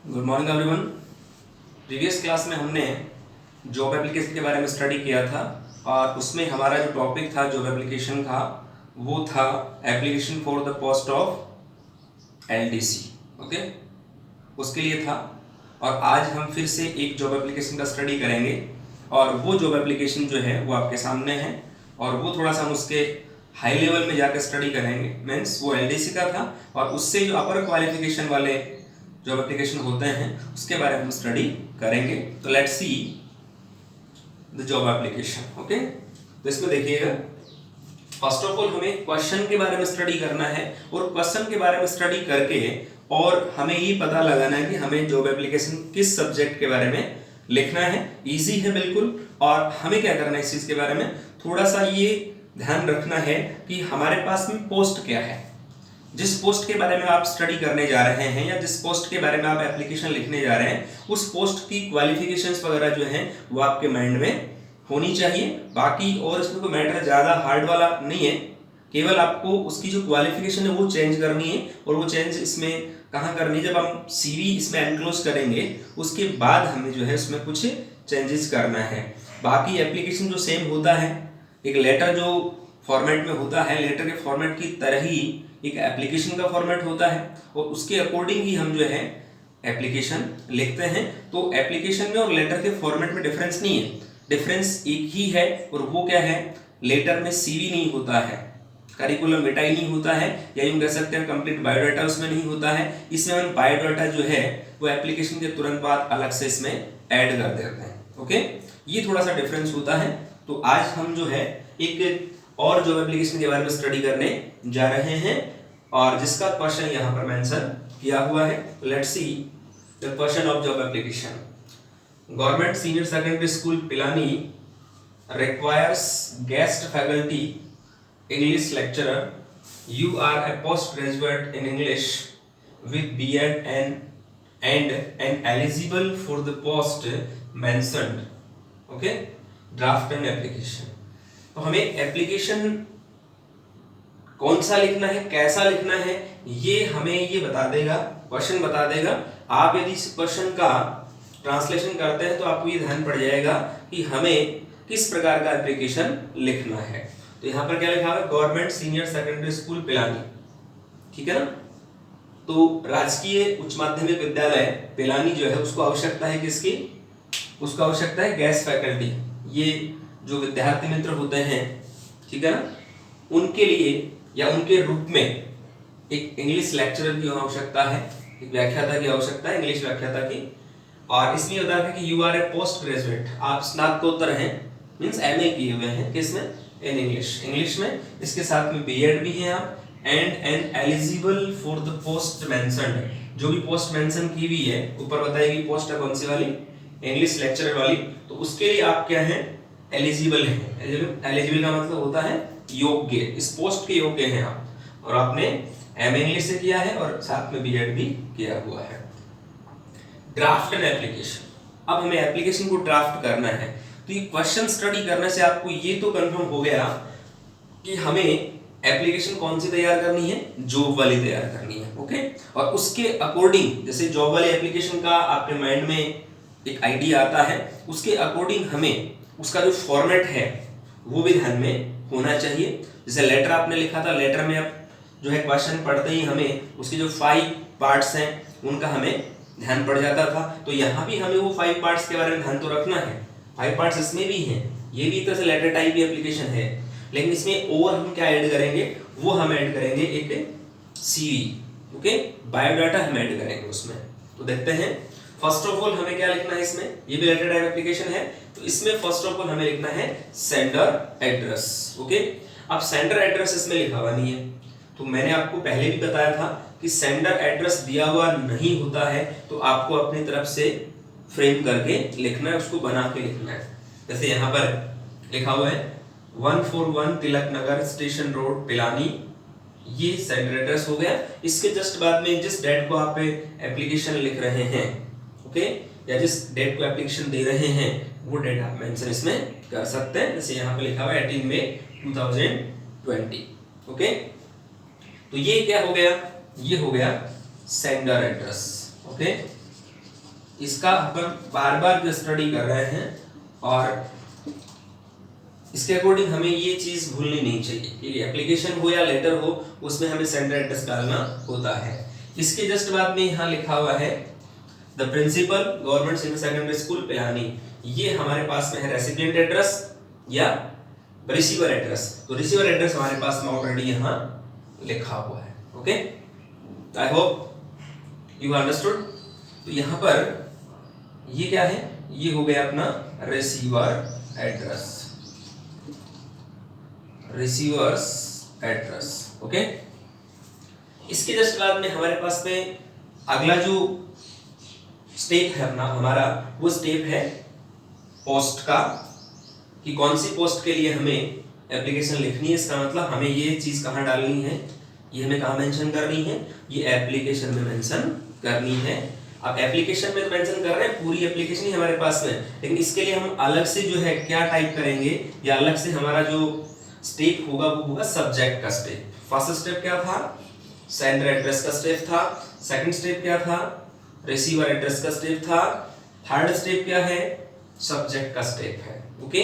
Good morning everyone. Previous class में हमने job application के बारे में स्टडी किया था और उसमें हमारा जो टॉपिक था जॉब एप्लीकेशन का वो था application for the post of LDC. Okay, उसके लिए था। और आज हम फिर से एक जॉब एप्लीकेशन का स्टडी करेंगे और वो जॉब एप्लीकेशन जो है वो आपके सामने है और वो थोड़ा सा हम उसके हाई लेवल में जाकर स्टडी करेंगे। मीन्स वो एलडीसी का था और उससे जो अपर क्वालिफिकेशन वाले जॉब एप्लीकेशन होते हैं उसके बारे में हम स्टडी करेंगे। तो let's see the job application. Okay, तो इसमें देखिएगा, फर्स्ट ऑफ ऑल हमें क्वेश्चन के बारे में स्टडी करना है और क्वेश्चन के बारे में स्टडी करके और हमें ये पता लगाना है कि हमें जॉब एप्लीकेशन किस सब्जेक्ट के बारे में लिखना है। इजी है बिल्कुल। और हमें क्या करना है, इस चीज के बारे में थोड़ा सा ये ध्यान रखना है कि हमारे पास में पोस्ट क्या है। जिस पोस्ट के बारे में आप स्टडी करने जा रहे हैं या जिस पोस्ट के बारे में आप एप्लीकेशन लिखने जा रहे हैं उस पोस्ट की क्वालिफिकेशंस वगैरह जो हैं वो आपके माइंड में होनी चाहिए। बाकी और इसमें कोई मैटर ज़्यादा हार्ड वाला नहीं है, केवल आपको उसकी जो क्वालिफिकेशन है वो चेंज करनी है। और वो चेंज इसमें कहाँ करनी है, जब हम सीवी इसमें एनक्लोज करेंगे उसके बाद हमें जो है उसमें कुछ चेंजेस करना है। बाकी एप्लीकेशन जो सेम होता है, एक लेटर जो फॉर्मेट में होता है, लेटर के फॉर्मेट की तरह ही एक एप्लीकेशन का फॉर्मेट होता है और उसके अकॉर्डिंग ही हम जो है एप्लीकेशन लिखते हैं। तो एप्लीकेशन में और लेटर के फॉर्मेट में डिफरेंस नहीं है, डिफरेंस एक ही है और वो क्या है, लेटर में सीवी नहीं होता है, करिकुलम विटाई नहीं होता है, या यूं कह सकते हैं कंप्लीट बायोडाटा उसमें नहीं होता है। इसमें हम बायोडाटा जो है वो एप्लीकेशन के तुरंत बाद अलग से इसमें ऐड कर देते हैं। ओके, ये थोड़ा सा डिफरेंस होता है। तो आज हम जो है एक और जॉब एप्लीकेशन के बारे में स्टडी करने जा रहे हैं और जिसका क्वेश्चन यहाँ पर मेंशन किया हुआ है। Let's see the question of job application. Government senior secondary school Pilani requires guest faculty English lecturer. You are a postgraduate in English with B.Ed and eligible for the post mentioned. Okay, draft an application. तो हमें application कौन सा लिखना है, कैसा लिखना है, ये हमें ये बता देगा, क्वेश्चन बता देगा। आप यदि इस क्वेश्चन का ट्रांसलेशन करते हैं तो आपको ये ध्यान पड़ जाएगा कि हमें किस प्रकार का एप्लीकेशन लिखना है। तो यहाँ पर क्या लिखा हुआ है, government senior secondary school Pilani, ठीक है ना। तो राजकीय उच्च माध्यमिक विद्यालय पिलानी जो है उसको आवश्यकता है किसकी, उसको आवश्यकता है गेस्ट फैकल्टी, ये जो विद्यार्थी मित्र होते हैं, ठीक है ना, उनके लिए या उनके रूप में एक इंग्लिश लेक्चरर की आवश्यकता है, एक व्याख्याता की आवश्यकता है, इंग्लिश व्याख्याता की। और इसमें बता दें कि you are a post graduate, आप स्नातकोत्तर हैं, मींस एमए किए हुए हैं, किसमें, इन इंग्लिश में। इसके साथ में बीएड भी हैं आप, and eligible for the post mentioned, जो भी पोस्ट मेंशन की हुई है ऊपर बताएगी पोस्ट है कौन सी वाली, इंग्लिश लेक्चरर वाली। तो उसके लिए आप क्या हैं, एलिजिबल हैं। एलिजिबल का मतलब होता है योग्य, इस पोस्ट के योग्य हैं आप, और आपने एमए इंग्लिश से किया है और साथ में बीएड भी किया हुआ है। ड्राफ्ट एन एप्लीकेशन, अब हमें एप्लीकेशन को ड्राफ्ट करना है। तो ये क्वेश्चन स्टडी करने से आपको ये तो कंफर्म हो गया कि हमें एप्लीकेशन कौन सी तैयार करनी है, जॉब वाली तैयार करनी है। ओके, और उसके अकॉर्डिंग, जैसे जॉब वाली एप्लीकेशन का आपके माइंड में एक आइडिया आता है, उसके अकॉर्डिंग हमें उसका जो फॉर्मेट है वो भी ध्यान में होना चाहिए। जैसे लेटर आपने लिखा था, लेटर में अब जो है क्वेश्चन पढ़ते ही हमें उसके जो 5 पार्ट्स हैं उनका हमें ध्यान पड़ जाता था। तो यहाँ भी हमें वो 5 पार्ट्स के बारे में ध्यान तो रखना है। 5 पार्ट्स इसमें भी हैं, ये भी एक तरह से लेटर टाइप की एप्लीकेशन है, लेकिन इसमें और हम क्या ऐड करेंगे, वो हम ऐड करेंगे एक सीवी। ओके, बायोडाटा हम ऐड करेंगे उसमें। तो देखते हैं, फर्स्ट ऑफ ऑल हमें क्या लिखना है इसमें, ये भी लेटर टाइप एप्लीकेशन है, तो इसमें फर्स्ट ऑफ ऑल हमें लिखना है सेंडर एड्रेस। ओके, अब सेंडर एड्रेस इसमें लिखा हुआ नहीं है, तो मैंने आपको पहले भी बताया था कि सेंडर एड्रेस दिया हुआ नहीं होता है तो आपको अपनी तरफ से फ्रेम करके लिखना है, उसको बना के लिखना है। जैसे यहाँ पर लिखा हुआ है 141 तिलक नगर स्टेशन रोड पिलानी, ये सेंडर एड्रेस हो गया। इसके जस्ट बाद में जिस डेट को आप एप्लीकेशन लिख रहे हैं, ओके, या जिस डेट को एप्लीकेशन दे रहे हैं वो डेट आप मेंशन इसमें कर सकते हैं। जैसे यहाँ पे लिखा हुआ है 18 मई 2020। ओके, तो ये क्या हो गया, ये हो गया सेंडर एड्रेस। ओके, इसका अपन बार बार जो स्टडी कर रहे हैं और इसके अकॉर्डिंग हमें ये चीज भूलनी नहीं चाहिए कि एप्लीकेशन हो या लेटर हो उसमें हमें सेंडर एड्रेस डालना होता है। इसके जस्ट बाद में यहाँ लिखा हुआ है the principal government senior secondary school Pilani, ये हमारे पास में है रेसिपिएंट एड्रेस या रिसीवर एड्रेस। तो रिसीवर एड्रेस हमारे पास में ऑलरेडी यहाँ लिखा हुआ है। Okay, I hope you understood. तो यहाँ पर ये क्या है, ये हो गया अपना receiver address, receiver's address. Okay, इसके जस्ट बाद में हमारे पास में अगला जो स्टेप है अपना हमारा, वो स्टेप है पोस्ट का, कि कौन सी पोस्ट के लिए हमें एप्लीकेशन लिखनी है। इसका मतलब हमें ये चीज कहाँ डालनी है, ये हमें कहाँ मेंशन करनी है, ये एप्लीकेशन में मेंशन करनी है। अब एप्लीकेशन में तो मेंशन कर रहे हैं, पूरी एप्लीकेशन ही हमारे पास में, लेकिन इसके लिए हम अलग से जो है क्या टाइप करेंगे, या अलग से हमारा जो स्टेप होगा वो होगा सब्जेक्ट का स्टेप। फर्स्ट स्टेप क्या था, सेंडर एड्रेस का स्टेप था। सेकंड स्टेप क्या था, रिसीवर एड्रेस का स्टेप था। थर्ड स्टेप क्या है, सब्जेक्ट का स्टेप है। ओके,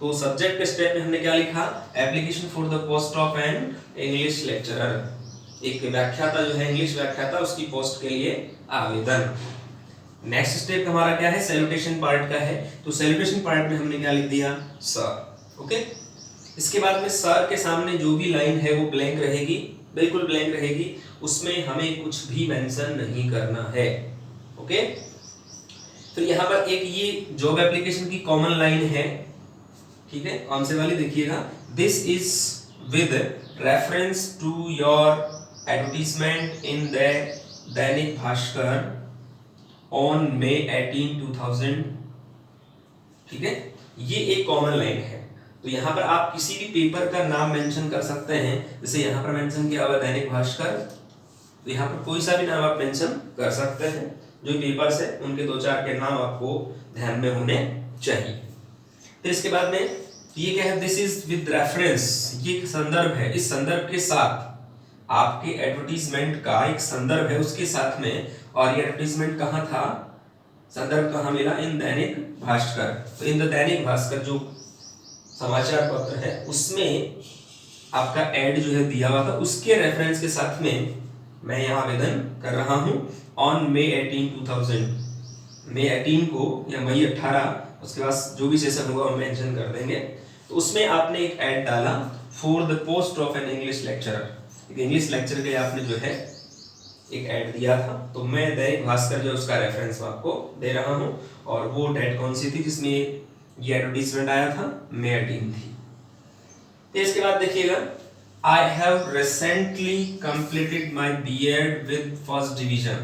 तो सब्जेक्ट के स्टेप में हमने क्या लिखा, application for the post of an English lecturer, एक व्याख्याता जो है इंग्लिश व्याख्याता, उसकी पोस्ट के लिए आवेदन। नेक्स्ट स्टेप हमारा क्या है, सैल्यूटेशन पार्ट का है। तो सैल्यूटेशन पार्ट में हमने क्या लिख दिया, सर। ओके, इसके बाद में सर के सामने जो भी लाइन है वो ब्लैंक रहेगी, बिल्कुल ब्लैंक रहेगी, उसमें हमें कुछ भी मेंशन नहीं करना है। ओके, तो यहाँ पर एक ये जॉब एप्लीकेशन की कॉमन लाइन है, ठीक है, कौन से वाली देखिएगा, this is with reference to your advertisement in the Dainik Bhaskar on May 18, 2000। ठीक है, ये एक कॉमन लाइन है। तो यहाँ पर आप किसी भी पेपर का नाम मेंशन कर सकते हैं, जैसे यहाँ पर मेंशन किया हुआ दैनिक भास्कर, तो यहाँ पर कोई सा भी नाम आप मेंशन कर सकते हैं। जो पेपर्स है उनके दो चार के नाम आपको ध्यान में होने चाहिए। फिर इसके बाद में ये क्या है, दिस इज विद रेफरेंस, ये संदर्भ है, इस संदर्भ के साथ आपके एडवर्टीजमेंट का एक संदर्भ है उसके साथ में। और ये एडवर्टीजमेंट कहाँ था, संदर्भ कहाँ मिला, इन दैनिक भास्कर। तो इन द दैनिक भास्कर जो समाचार पत्र है उसमें आपका ऐड जो है दिया हुआ था, उसके रेफरेंस के साथ में मैं यहाँ आवेदन कर रहा हूँ ऑन May 18, 2000, May 18 को या मई 18, उसके बाद जो भी सेशन होगा हम मेंशन कर देंगे। तो उसमें आपने एक ऐड डाला for the post of an English lecturer, एक इंग्लिश लेक्चर के लिए आपने जो है एक ऐड दिया था। तो मैं दैनिक भास्कर जो उसका रेफरेंस आपको दे रहा हूँ, और वो डेट कौन सी थी जिसमें ये एडवर्टीजमेंट आया था, May 18 थी। तो इसके बाद देखिएगा, I have recently completed my B.Ed with first division।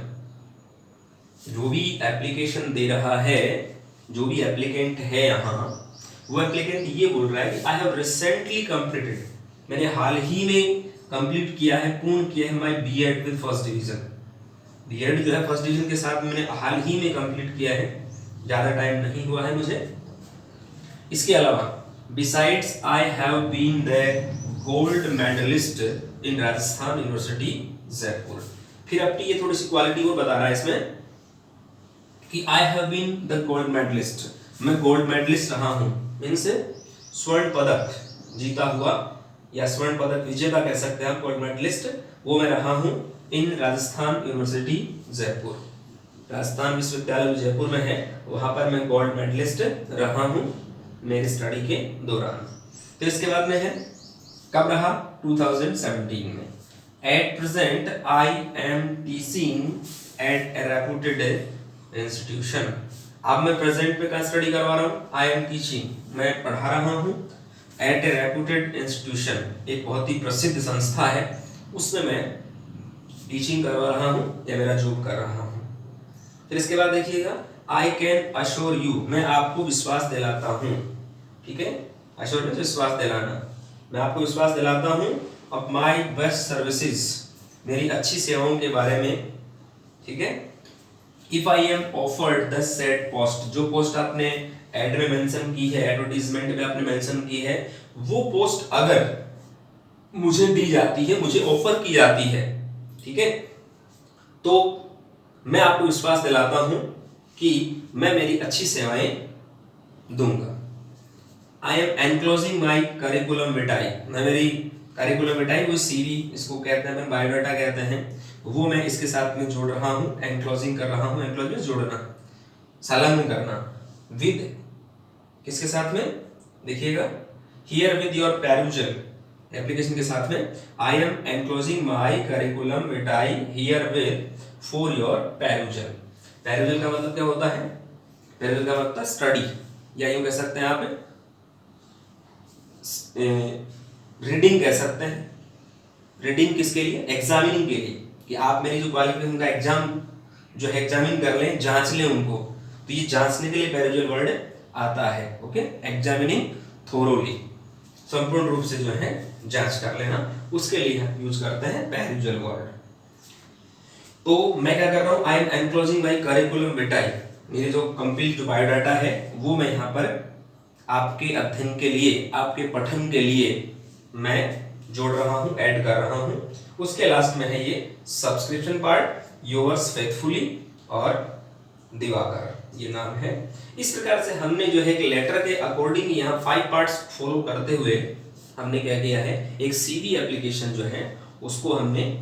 जो भी एप्लीकेशन दे रहा है, जो भी एप्लीकेंट है यहाँ, वो एप्लीकेंट ये बोल रहा है कि I have recently completed, मैंने हाल ही में कंप्लीट किया है, पूर्ण किया है, my B.Ed with first division। B.Ed जो है फर्स्ट डिवीजन के साथ मैंने हाल ही में कंप्लीट किया है, ज़्यादा टाइम नहीं हुआ है मुझे। इसके अलावा besides I have been the gold medalist in Rajasthan university Jaipur. फिर अपनी ये थोड़ी सी क्वालिटी वो बता रहा है इसमें कि I have been the gold medalist, मैं गोल्ड मेडलिस्ट रहा हूँ, मीन्स स्वर्ण पदक जीता हुआ या स्वर्ण पदक विजेता कह सकते हैं आप, गोल्ड मेडलिस्ट वो मैं रहा हूँ इन राजस्थान यूनिवर्सिटी जयपुर, राजस्थान विश्वविद्यालय जयपुर में है, वहां पर मैं गोल्ड मेडलिस्ट रहा हूँ मेरी स्टडी के दौरान। तो इसके बाद में है कब रहा, 2017 में। At present I am teaching eight A reputed institution. अब मैं प्रेजेंट में क्या स्टडी करवा रहा हूँ, आई एम टीचिंग, मैं पढ़ा रहा हूँ एट ए रेप्यूटेड इंस्टीट्यूशन, एक बहुत ही प्रसिद्ध संस्था है, उसमें मैं टीचिंग करवा रहा हूँ या मेरा जॉब कर रहा हूँ। फिर इसके बाद देखिएगा, आई कैन अश्योर यू, मैं आपको विश्वास दिलाता हूँ। ठीक है, अश्योर में विश्वास दिलाना, मैं आपको विश्वास दिलाता हूँ ऑफ माई बेस्ट सर्विसेज, मेरी अच्छी सेवाओं के बारे में। ठीक है, if I am offered the said post, जो पोस्ट आपने एड में मेंशन की है, एडवर्टीजमेंट में आपने मेंशन की है, वो पोस्ट अगर मुझे दी जाती है, मुझे ऑफर की जाती है, ठीक है, तो मैं आपको विश्वास दिलाता हूं कि मैं मेरी अच्छी सेवाएं दूंगा। I am enclosing my curriculum vitae, मैं मेरी करिकुलम विटाई वो सीवी इसको कहते हैं, बायोडाटा कहते हैं, वो मैं इसके साथ में जोड़ रहा हूँ, एनक्लोजिंग कर रहा हूँ। एनक्लोज में जोड़ना, संलग्न करना, विद किसके साथ में देखिएगा, here with your perusal application के साथ में, आई am enclosing my curriculum Vitai here with for your perusal. Perusal का मतलब क्या होता है, पेरूजल का मतलब स्टडी, या यूं कह सकते हैं आप रीडिंग कह सकते हैं। रीडिंग किसके लिए, एग्जामिनिंग के लिए, कि आप मेरी जो क्वालिफिकेशन का एग्जाम जो है एग्जामिन कर लें, जांच लें उनको, तो ये जांचने के लिए पेरूजल वर्ड आता है। ओके, एग्जामिनिंग थोरोली, संपूर्ण रूप से जो है जांच कर लेना, उसके लिए हम यूज करते हैं पेरूजल वर्ड। तो मैं क्या कर रहा हूं, I am enclosing my curriculum vitae, मेरी जो कंप्लीट जो बायोडाटा है वो मैं यहाँ पर आपके अध्ययन के लिए, आपके पठन के लिए मैं जोड़ रहा हूं, ऐड कर रहा हूं। उसके लास्ट में है ये सब्सक्रिप्शन पार्ट, योर्स फेथफुली और दिवाकर, ये नाम है। इस प्रकार से हमने जो है एक लेटर के अकॉर्डिंग यहाँ 5 पार्ट्स फॉलो करते हुए हमने क्या किया है, एक सीवी एप्लीकेशन जो है उसको हमने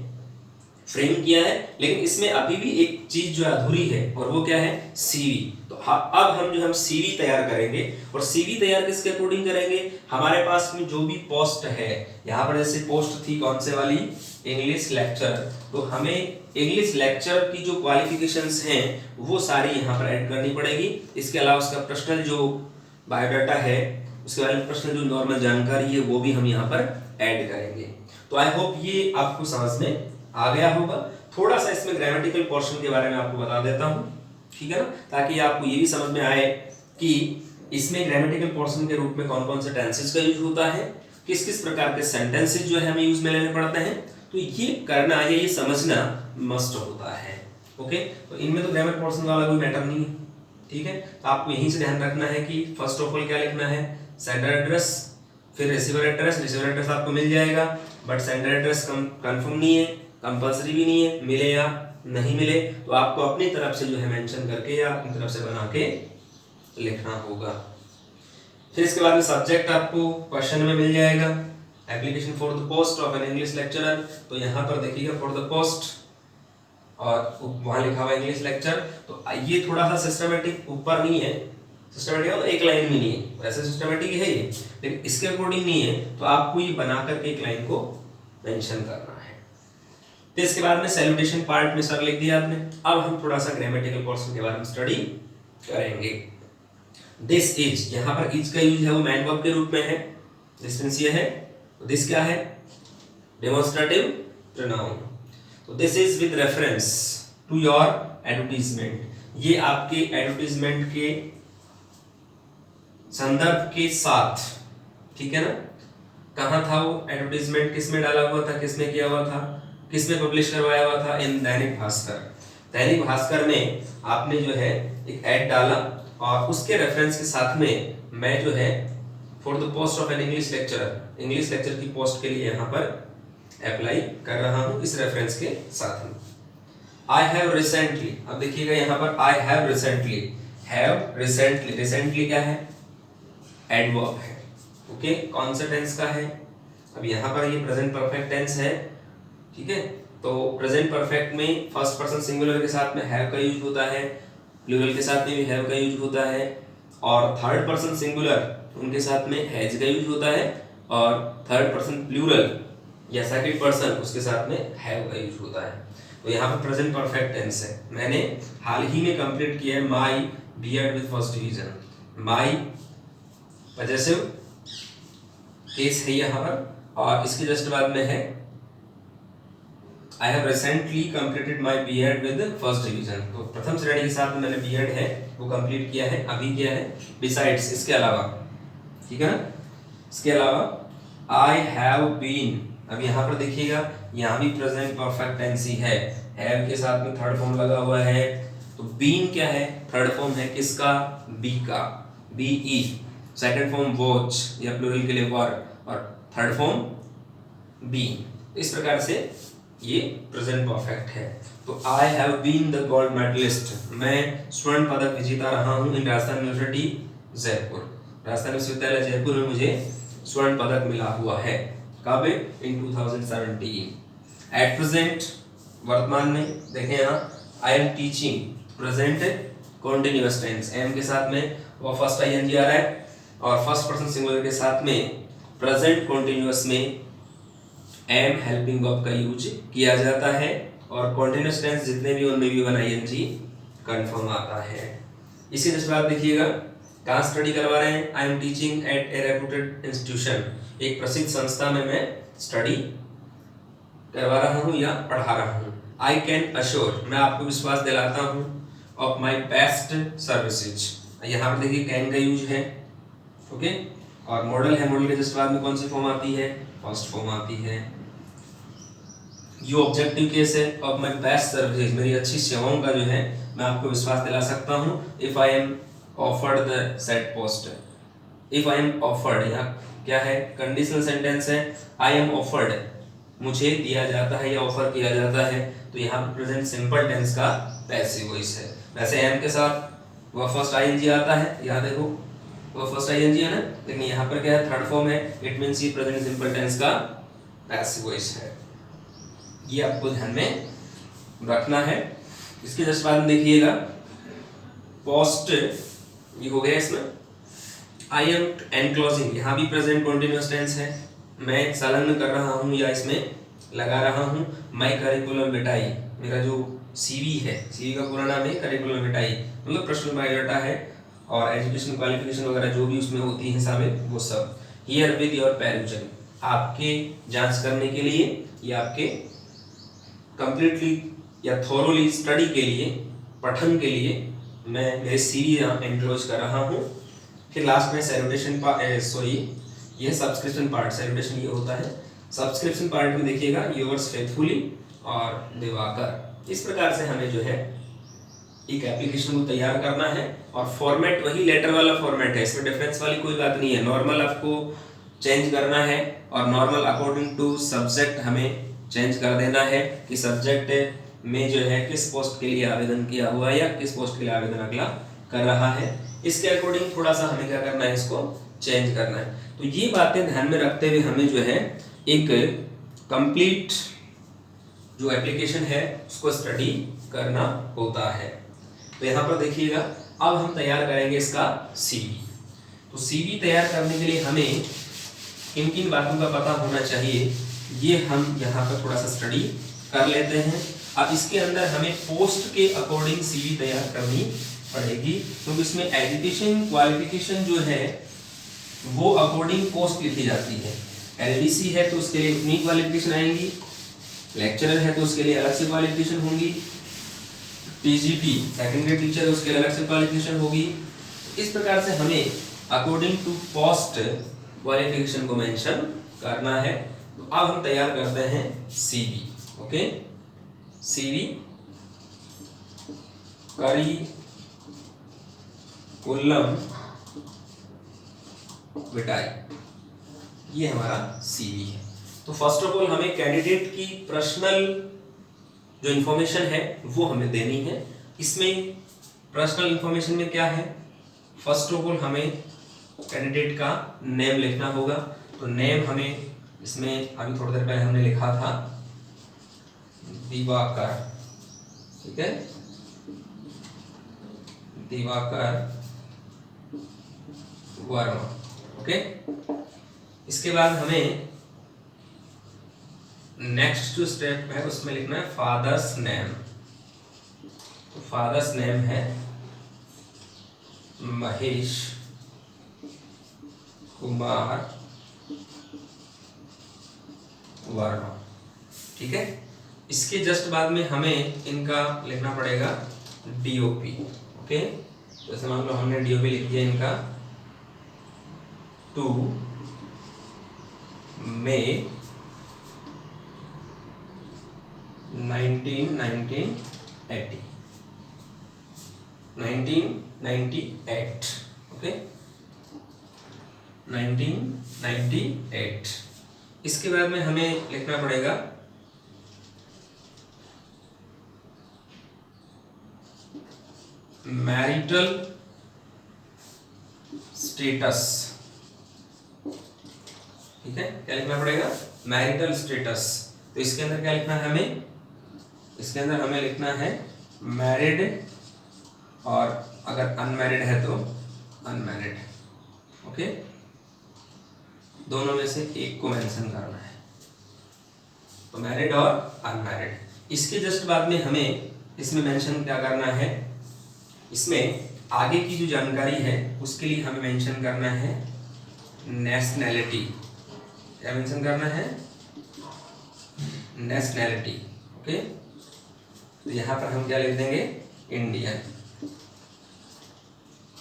फ्रेम किया है। लेकिन इसमें अभी भी एक चीज जो अधूरी है, और वो क्या है, सीवी। तो अब हम जो हम सीवी तैयार करेंगे, और सीवी तैयार किसके अकॉर्डिंग करेंगे, हमारे पास में जो भी पोस्ट है, यहाँ पर जैसे पोस्ट थी कौन से वाली, इंग्लिश लेक्चर, तो हमें इंग्लिश लेक्चर की जो क्वालिफिकेशंस हैं वो सारी यहाँ पर ऐड करनी पड़ेगी। इसके अलावा उसका पर्सनल जो बायोडाटा है, उसके बारे में पर्सनल जो नॉर्मल जानकारी है वो भी हम यहाँ पर ऐड करेंगे। तो आई होप ये आपको समझ में आ गया होगा। थोड़ा सा इसमें ग्रामेटिकल पोर्शन के बारे में आपको बता देता हूँ, ठीक है ना, ताकि आपको ये भी समझ में आए कि इसमें ग्रामेटिकल पोर्शन के रूप में कौन कौन से टेंसेस का यूज होता है, किस किस प्रकार के सेंटेंसेस जो है हमें यूज में लेने पड़ते हैं। तो ये करना या ये समझना मस्ट होता है। ओके, तो इनमें तो ग्रामर पोर्शन वाला कोई मैटर नहीं है, ठीक है। तो आपको यहीं से ध्यान रखना है कि फर्स्ट ऑफ ऑल क्या लिखना है, सेंडर एड्रेस, फिर रिसीवर एड्रेस। रिसीवर एड्रेस आपको मिल जाएगा, बट सेंडर एड्रेस कंफर्म नहीं है, कंपल्सरी भी नहीं है, मिले या नहीं मिले तो आपको अपनी तरफ से जो है मेंशन करके या अपनी तरफ से बना के लिखना होगा। फिर इसके बाद में सब्जेक्ट आपको क्वेश्चन में मिल जाएगा, application for the post of an English lecturer. तो यहाँ पर देखिएगा फॉर द पोस्ट, और वहां लिखा हुआ इंग्लिश लेक्चर। तो ये थोड़ा सा सिस्टमेटिक ऊपर नहीं है, सिस्टमेटिक तो एक लाइन में नहीं है, वैसे सिस्टमेटिक है ये, लेकिन इसके अकॉर्डिंग नहीं है। तो आपको ये बना करके एक लाइन को मेंशन करना है। तो इसके बाद में सैल्यूटेशन पार्ट में सर लिख दिया आपने। अब हम थोड़ा सा ग्रामेटिकल पोर्शन के बारे में स्टडी करेंगे। दिस इज, यहाँ पर इज का यूज है वो मैन वर्ब के रूप में है, डिस्टेंस ये है। तो दिस क्या है, डेमोन्स्ट्रेटिव प्रोनाउन। तो this is with reference to your advertisement, ये आपके एडवर्टीजमेंट के संदर्भ के साथ, ठीक है ना। कहाँ था वो एडवर्टीजमेंट, किसमें डाला हुआ था, किसमें किया हुआ था, किसमें पब्लिश करवाया हुआ था, इन दैनिक भास्कर। दैनिक भास्कर में आपने जो है एक ऐड डाला, और उसके रेफरेंस के साथ में मैं जो है for the post of an English lecturer, English lecture की पोस्ट के लिए यहाँ पर अप्लाई कर रहा हूँ इस रेफरेंस के साथ में। आई हैव रिसेंटली, अब देखिएगा यहाँ पर आई have recently, have recently, recently क्या है, एडवर्ब है। ओके, कौन सा टेंस का है, अब यहाँ पर ये प्रेजेंट परफेक्ट टेंस है, ठीक है। तो प्रेजेंट परफेक्ट में फर्स्ट पर्सन सिंगुलर के साथ में हैव का यूज होता है, प्लूरल के साथ में भी हैव का यूज होता है, और थर्ड पर्सन सिंगुलर उनके साथ में हैज का यूज होता है, और थर्ड पर्सन प्लूरल या सेकंड पर्सन उसके साथ में हैव का यूज होता है। तो यहाँ पर प्रेजेंट परफेक्ट टेंस है। मैंने हाल ही में कंप्लीट किया है my BEd with first division. My possessive case है यहाँ पर, और इसके जस्ट बाद में है I have recently completed my BEd with first division. तो प्रथम श्रेणी के साथ में मैंने बीएड है वो कंप्लीट किया है, अभी किया है। बिसाइड्स, इसके अलावा, ठीक है ना, इसके अलावा आई हैव बीन, अब यहाँ पर देखिएगा यहाँ भी प्रेजेंट परफेक्ट टेंस ही है, हैव के साथ में थर्ड फॉर्म लगा हुआ है। तो बीन क्या है, थर्ड फॉर्म है किसका, बी का, B E. Second form was या प्लूरल के लिए वर, और थर्ड फॉर्म बी। इस प्रकार से ये प्रेजेंट परफेक्ट है। तो I have been the gold medallist, मैं स्वर्ण पदक विजेता रहा हूँ इन राजस्थान यूनिवर्सिटी जयपुर, राजस्थान विश्वविद्यालय जयपुर में मुझे स्वर्ण पदक मिला हुआ है। कब? इन 2017। एट प्रेजेंट, वर्तमान में देखें यहाँ, I am teaching present continuous tense, am के साथ में वो फर्स्ट आईएनजी आ रहा है, और फर्स्ट पर्सन सिंगुलर के साथ में प्रेजेंट कॉन्टिन्यूअस में एम हेल्पिंग वर्ब का यूज किया जाता है, और कॉन्टिन्यूअस टेंस जितने भी उनमें भी वन आईएनजी कंफर्म आता है। इसी जैसे बात देखिएगा, कहाँ स्टडी करवा रहे हैं? आई am teaching eight A reputed institution, एक प्रसिद्ध संस्था में मैं स्टडी करवा रहा हूँ या पढ़ा रहा हूँ। आई कैन अश्योर, मैं आपको विश्वास दिलाता हूँ, ऑफ माई बेस्ट सर्विसेज, यहाँ पर देखिए कैन का यूज है, ओके। और मॉडल है, मॉडल के जस्ट बाद में कौन सी फॉर्म आती है? फर्स्ट फॉर्म आती है। ये ऑब्जेक्टिव केस है, ऑफ माई बेस्ट सर्विसेज, मेरी अच्छी सेवाओं का जो है मैं आपको विश्वास दिला सकता हूँ। If I am offered the set post, if I am offered, यहाँ क्या है? कंडीशनल सेंटेंस है। आई एम ऑफर्ड, मुझे दिया जाता है या ऑफर किया जाता है, तो यहाँ पर प्रेजेंट सिंपल टेंस का पैसिव वॉइस है। वैसे एम के साथ वह फर्स्ट आईएनजी आता है, यहाँ देखो वह फर्स्ट आईएनजी है ना, लेकिन यहाँ पर क्या है? थर्ड फॉर्म है, इट मींस ये प्रेजेंट सिंपल टेंस का पैसिव वॉइस है। ये आपको ध्यान में रखना है। इसके जस्ट बाद में देखिएगा पोस्ट, ये हो गया इसमें। आई एम एनक्लोजिंग, यहाँ भी प्रेजेंट कॉन्टिन्यूअस टेंस है, मैं संलग्न कर रहा हूँ या इसमें लगा रहा हूँ। माई करिकुलम विटाई, मेरा जो सीवी है, सीवी का पूरा नाम है करिकुलम विटाई, मतलब प्रश्न बायोडाटा है, और एजुकेशन क्वालिफिकेशन वगैरह जो भी उसमें होती है शामिल, वो सब। हियर विद योर पेरिविजन, आपके जांच करने के लिए या आपके कंप्लीटली या थोरोली स्टडी के लिए, पठन के लिए मैं मेरे सीवी यहाँ एनक्लोज कर रहा हूँ। फिर लास्ट में सैल्यूटेशन ये सब्सक्रिप्शन पार्ट, सैल्यूटेशन ये होता है। सब्सक्रिप्शन पार्ट में देखिएगा योर्स फेथफुली और दिवाकर। इस प्रकार से हमें जो है एक एप्लीकेशन को तैयार करना है, और फॉर्मेट वही लेटर वाला फॉर्मेट है, इसमें डिफरेंस वाली कोई बात नहीं है। नॉर्मल आपको चेंज करना है, और नॉर्मल अकॉर्डिंग टू सब्जेक्ट हमें चेंज कर देना है कि सब्जेक्ट में जो है किस पोस्ट के लिए आवेदन किया हुआ है या किस पोस्ट के लिए आवेदन अगला कर रहा है, इसके अकॉर्डिंग थोड़ा सा हमें क्या करना है, इसको चेंज करना है। तो ये बातें ध्यान में रखते हुए हमें जो है एक कंप्लीट जो एप्लीकेशन है उसको स्टडी करना होता है। तो यहाँ पर देखिएगा, अब हम तैयार करेंगे इसका सीवी। तो सीवी तैयार करने के लिए हमें किन किन बातों का पता होना चाहिए, ये हम यहाँ पर थोड़ा सा स्टडी कर लेते हैं। अब इसके अंदर हमें पोस्ट के अकॉर्डिंग सीवी तैयार करनी पड़ेगी, क्योंकि इसमें एजुकेशन क्वालिफिकेशन जो है वो अकॉर्डिंग पोस्ट लिखी जाती है। एलडीसी है तो उसके लिए इतनी क्वालिफिकेशन आएंगी, लेक्चरर है तो उसके लिए अलग से क्वालिफिकेशन होंगी, टीजीटी सेकेंडरी टीचर उसके लिए अलग से क्वालिफिकेशन होगी। इस प्रकार से हमें अकॉर्डिंग टू पोस्ट क्वालिफिकेशन को मेंशन करना है। तो अब हम तैयार करते हैं सीवी। ओके, सीवी करिकुलम विटाई, ये हमारा सीवी है। तो फर्स्ट ऑफ ऑल हमें कैंडिडेट की पर्सनल जो इंफॉर्मेशन है वो हमें देनी है। इसमें पर्सनल इंफॉर्मेशन में क्या है, फर्स्ट ऑफ ऑल हमें कैंडिडेट का नेम लिखना होगा। तो नेम हमें इसमें अभी थोड़ी देर पहले हमने लिखा था दिवाकर, ठीक है, दिवाकर वर्मा। ओके, इसके बाद हमें नेक्स्ट जो स्टेप है उसमें लिखना है फादर्स नेम। तो फादर्स नेम है महेश कुमार वर्मा, ठीक है। इसके जस्ट बाद में हमें इनका लिखना पड़ेगा डीओपी। ओके, जैसे मान लो हमने डीओपी लिख दिया इनका 2 मई 1998। ओके, 1998। इसके बाद में हमें लिखना पड़ेगा मैरिटल स्टेटस, ठीक है, क्या लिखना पड़ेगा, मैरिटल स्टेटस। तो इसके अंदर क्या लिखना है हमें, इसके अंदर हमें लिखना है मैरिड, और अगर अनमैरिड है तो अनमैरिड, ओके, दोनों में से एक को मेंशन करना है, तो मैरिड और अनमैरिड। इसके जस्ट बाद में हमें इसमें मेंशन क्या करना है, इसमें आगे की जो जानकारी है उसके लिए हमें मेंशन करना है नेशनैलिटी। क्या मेंशन करना है, नेशनैलिटी, ओके। तो यहाँ पर हम क्या लिख देंगे, इंडियन।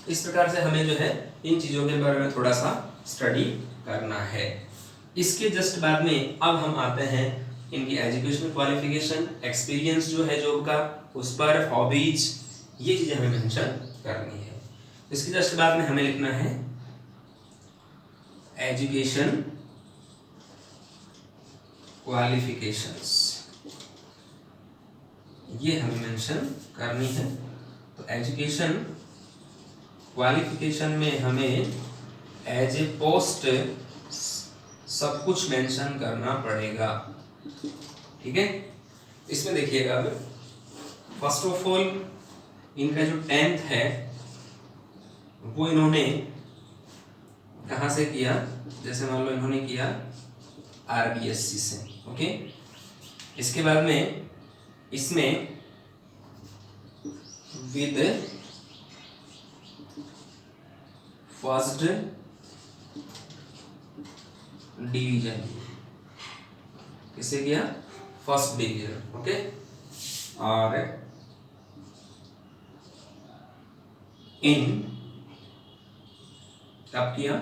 इस प्रकार से हमें जो है इन चीजों के बारे में थोड़ा सा स्टडी करना है। इसके जस्ट बाद में अब हम आते हैं इनकी एजुकेशनल क्वालिफिकेशन, एक्सपीरियंस जो है जॉब का उस पर, हॉबीज, ये चीजें हमें मेंशन करनी है। इसके जस्ट बाद में हमें लिखना है एजुकेशन क्वालिफिकेशंस, ये हमें मेंशन करनी है। तो एजुकेशन क्वालिफिकेशन में हमें एज ए पोस्ट सब कुछ मेंशन करना पड़ेगा, ठीक है। इसमें देखिएगा, अब फर्स्ट ऑफ ऑल इनका जो 10th है वो इन्होंने कहाँ से किया, जैसे मान लो इन्होंने किया RBSC से, ओके। इसके बाद में इसमें विद फर्स्ट डिवीजन, किसे किया, फर्स्ट डिवीजन, ओके। और इन कब किया,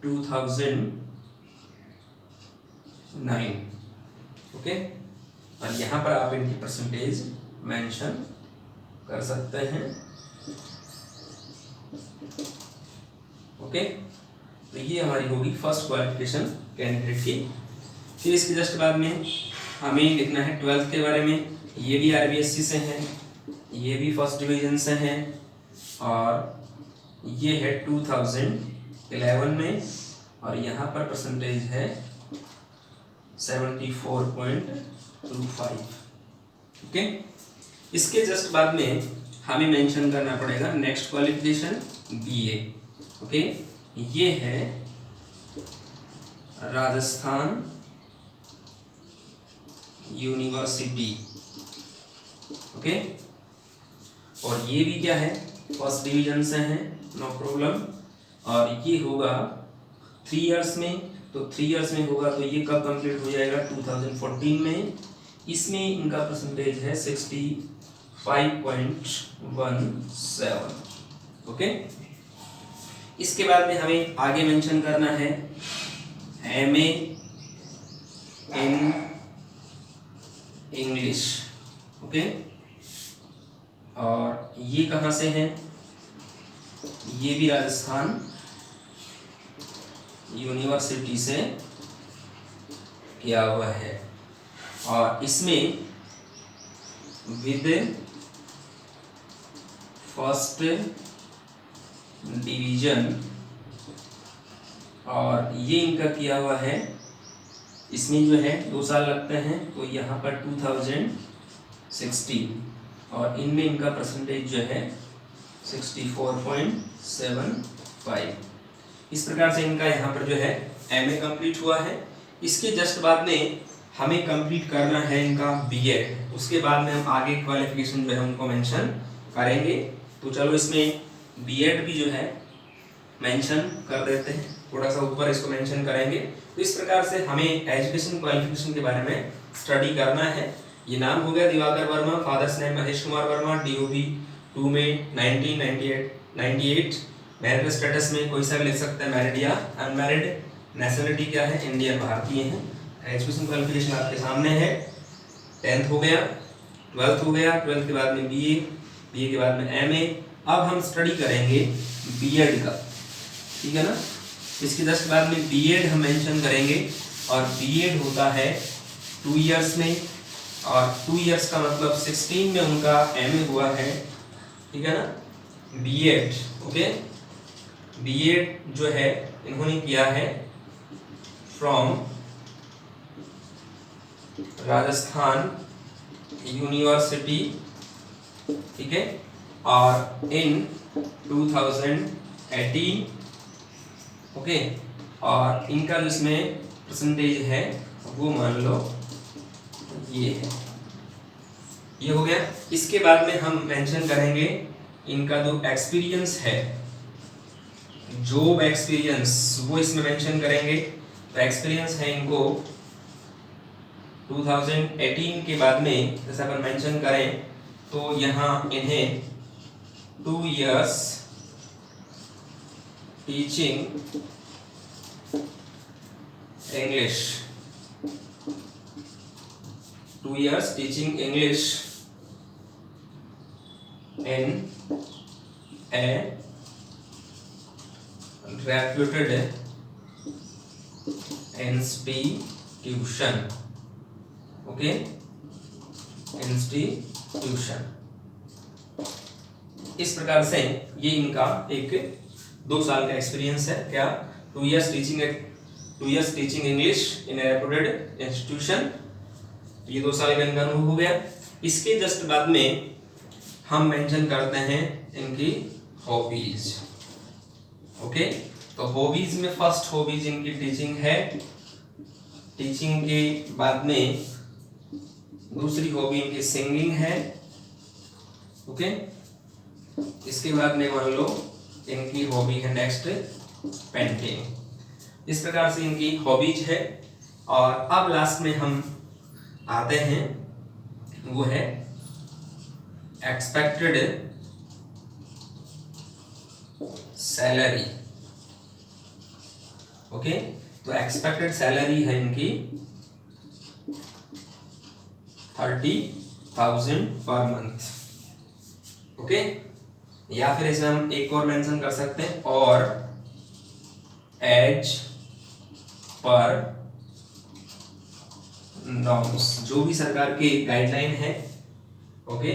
2009, ओके। और यहाँ पर आप इनकी परसेंटेज मेंशन कर सकते हैं, ओके। तो ये हमारी होगी फर्स्ट क्वालिफिकेशन कैंडिडेट की। फिर इसके जस्ट बाद में हमें लिखना है 12th के बारे में। ये भी RBSC से है, ये भी फर्स्ट डिवीजन से हैं, और ये है 2011 में, और यहाँ पर परसेंटेज है 74.25, ओके। इसके जस्ट बाद में हमें मेंशन करना पड़ेगा नेक्स्ट क्वालिफिकेशन BA, ओके। ये है राजस्थान यूनिवर्सिटी, ओके। और ये भी क्या है, फर्स्ट डिवीजन से है, नो प्रॉब्लम। और ये होगा 3 इयर्स में, तो 3 इयर्स में होगा तो ये कब कंप्लीट हो जाएगा, 2014 में। इसमें इनका परसेंटेज है 65.17, ओके। इसके बाद में हमें आगे मेंशन करना है MA इन इंग्लिश, ओके। और ये कहाँ से है, ये भी राजस्थान यूनिवर्सिटी से किया हुआ है। और इसमें विद फर्स्ट डिवीजन, और ये इनका किया हुआ है, इसमें जो है 2 साल लगते हैं, तो यहाँ पर 2016, और इनमें इनका परसेंटेज जो है 64.75। इस प्रकार से इनका यहाँ पर जो है MA कंप्लीट हुआ है। इसके जस्ट बाद में हमें कंप्लीट करना है इनका BEd। उसके बाद में हम आगे क्वालिफिकेशन जो है उनको मेंशन करेंगे। तो चलो इसमें BEd भी जो है मेंशन कर देते हैं, थोड़ा सा ऊपर इसको मेंशन करेंगे। तो इस प्रकार से हमें एजुकेशन क्वालिफिकेशन के बारे में स्टडी करना है। ये नाम हो गया Diwakar Verma, father's name Mahesh Kumar Verma, DOB 2 में 1998। मैरिटल स्टेटस में कोई सा भी लिख सकते हैं, मैरिड या अनमैरिड। नेशनलिटी क्या है, इंडियन, भारतीय है। एजुकेशन क्वालिफिकेशन आपके सामने है, 10th हो गया, 12th हो गया, 12th के बाद में BA के बाद में MA। अब हम स्टडी करेंगे BEd का, ठीक है ना। इसके जस्ट बाद में BEd हम मेंशन करेंगे, और BEd होता है 2 इयर्स में, और 2 इयर्स का मतलब 16 में उनका MA हुआ है, ठीक है ना। बीएड, ओके, बीएड जो है इन्होंने किया है फ्रॉम राजस्थान यूनिवर्सिटी, ठीक है, और इन 2018, ओके, और इनका जो इसमें परसेंटेज है वो मान लो ये है, ये हो गया। इसके बाद में हम मेंशन करेंगे इनका जो एक्सपीरियंस है, जॉब एक्सपीरियंस, वो इसमें मेंशन करेंगे। तो एक्सपीरियंस है इनको 2018 के बाद में जैसे अपन मेंशन करें तो यहाँ इन्हें 2 years teaching English, 2 years teaching English in a reputed institution, okay, institution। इस प्रकार से ये इनका एक 2 साल का एक्सपीरियंस है। क्या? 2 years teaching English in A reputed institution, ये 2 साल का इनका अनुभव हो गया। इसके जस्ट बाद में हम मेंशन करते हैं इनकी हॉबीज, ओके। तो हॉबीज में फर्स्ट हॉबीज इनकी टीचिंग है। टीचिंग के बाद में दूसरी हॉबी इनकी सिंगिंग है, ओके। इसके बाद में मान लो इनकी हॉबी है नेक्स्ट पेंटिंग। इस प्रकार से इनकी हॉबीज है। और अब लास्ट में हम आते हैं, वो है एक्सपेक्टेड सैलरी, ओके। तो एक्सपेक्टेड सैलरी है इनकी 30,000 पर मंथ, ओके। या फिर इसे हम एक और मेंशन कर सकते हैं, और एज पर नॉर्म्स, जो भी सरकार की गाइडलाइन है, ओके,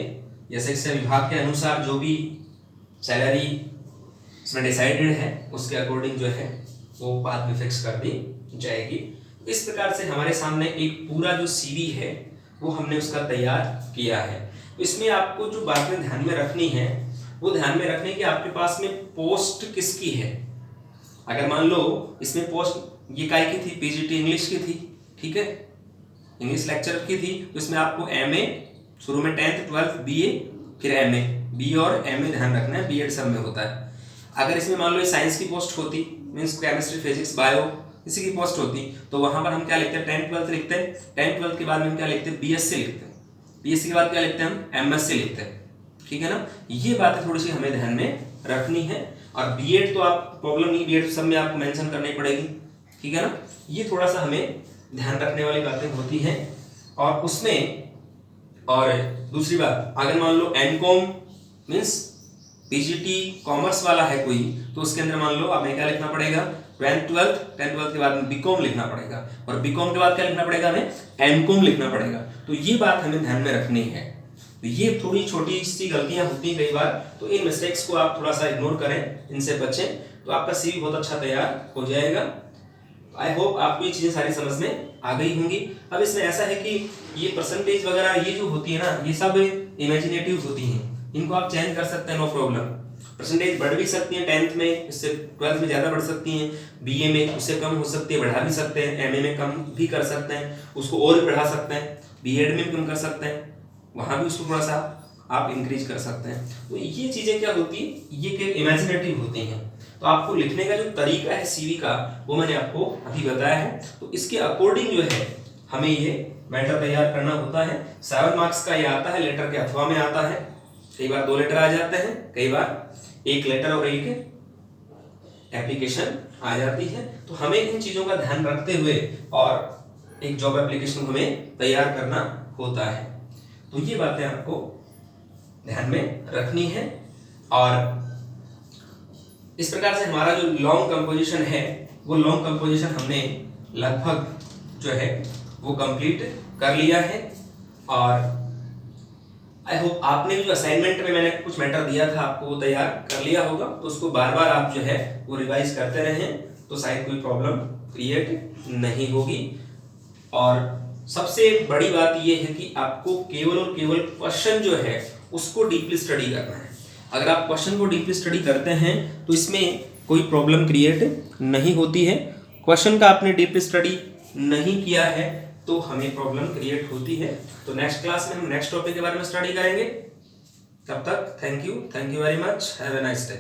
या शिक्षा विभाग के अनुसार जो भी सैलरी इसमें डिसाइडेड है उसके अकॉर्डिंग जो है वो बाद में फिक्स कर दी जाएगी। इस प्रकार से हमारे सामने एक पूरा जो सीवी है वो हमने उसका तैयार किया है। इसमें आपको जो बातें ध्यान में रखनी है वो ध्यान में रखने की, आपके पास में पोस्ट किसकी है। अगर मान लो इसमें पोस्ट ये काय की थी, पीजीटी इंग्लिश की थी, ठीक है, इंग्लिश लेक्चरर की थी, तो इसमें आपको एमए शुरू में 10th 12th बीए फिर एमए, बी और एमए ध्यान रखना है, बीएड सब में होता है। अगर इसमें मान लो साइंस की पोस्ट होती, मींस केमिस्ट्री फिजिक्स बायो इसी की पोस्ट होती, तो वहां पर हम क्या लिखते हैं, 10th 12th लिखते हैं। 10th 12th के बाद में हम क्या लिखते हैं, बीएससी लिखते हैं। बीएससी के बाद क्या लिखते हैं, हम एमएससी लिखते हैं, ठीक है ना। ये बातें थोड़ी सी हमें ध्यान में रखनी है। और बीएड तो आप प्रॉब्लम नहीं, बीएड सब में आपको मेंशन करनी पड़ेगी, ठीक है ना। ये थोड़ा सा हमें ध्यान रखने वाली बातें होती हैं। और उसमें और दूसरी बात, अगर मान लो एमकॉम मींस पीजीटी कॉमर्स वाला है कोई, तो उसके अंदर मान लो हमें क्या लिखना पड़ेगा, 10th 12th के बाद में बीकॉम लिखना पड़ेगा, और बीकॉम के बाद क्या लिखना पड़ेगा, हमें एमकॉम लिखना पड़ेगा। तो ये बात हमें ध्यान में रखनी है। तो ये थोड़ी छोटी सी गलतियां होती हैं कई बार, तो इन मिस्टेक्स को आप थोड़ा सा इग्नोर करें, इनसे बचें, तो आपका सीवी बहुत अच्छा तैयार हो जाएगा। आई होप आपको ये चीजें सारी समझ में आ गई होंगी। अब इसमें ऐसा है कि ये परसेंटेज वगैरह ये जो होती है ना, ये सब इमेजिनेटिव होती हैं, इनको आप चेंज कर सकते हैं, नो प्रॉब्लम। परसेंटेज बढ़ भी सकती है 10th में, इससे 12th में ज़्यादा बढ़ सकती हैं, बीए में उससे कम हो सकती है, बढ़ा भी सकते हैं, एमए में कम भी कर सकते हैं, उसको और भी बढ़ा सकते हैं, बीएड में भी कम कर सकते हैं, वहाँ भी उसको थोड़ा सा आप इंक्रीज कर सकते हैं। तो ये चीज़ें क्या होती है, ये कि इमेजिनेटिव होती हैं। तो आपको लिखने का जो तरीका है सीवी का, वो मैंने आपको अभी बताया है। तो इसके अकॉर्डिंग जो है हमें ये मैटर तैयार करना होता है। 7 मार्क्स का ये आता है, लेटर के अथवा में आता है। कई बार 2 लेटर आ जाते हैं, कई बार 1 लेटर और 1 एप्लीकेशन आ जाती है। तो हमें इन चीज़ों का ध्यान रखते हुए और एक जॉब एप्लीकेशन हमें तैयार करना होता है। तो ये बातें आपको ध्यान में रखनी है। और इस प्रकार से हमारा जो लॉन्ग कंपोजिशन है, वो लॉन्ग कंपोजिशन हमने लगभग जो है वो कंप्लीट कर लिया है। और आई होप आपने जो असाइनमेंट में मैंने कुछ मैटर दिया था आपको वो तैयार कर लिया होगा, तो उसको बार बार आप जो है वो रिवाइज करते रहें, तो शायद कोई प्रॉब्लम क्रिएट नहीं होगी। और सबसे बड़ी बात ये है कि आपको केवल और केवल क्वेश्चन जो है उसको डीपली स्टडी करना है। अगर आप क्वेश्चन को डीपली स्टडी करते हैं तो इसमें कोई प्रॉब्लम क्रिएट नहीं होती है। क्वेश्चन का आपने डीपली स्टडी नहीं किया है तो हमें प्रॉब्लम क्रिएट होती है। तो नेक्स्ट क्लास में हम नेक्स्ट टॉपिक के बारे में स्टडी करेंगे। तब तक thank you very much, have a nice day.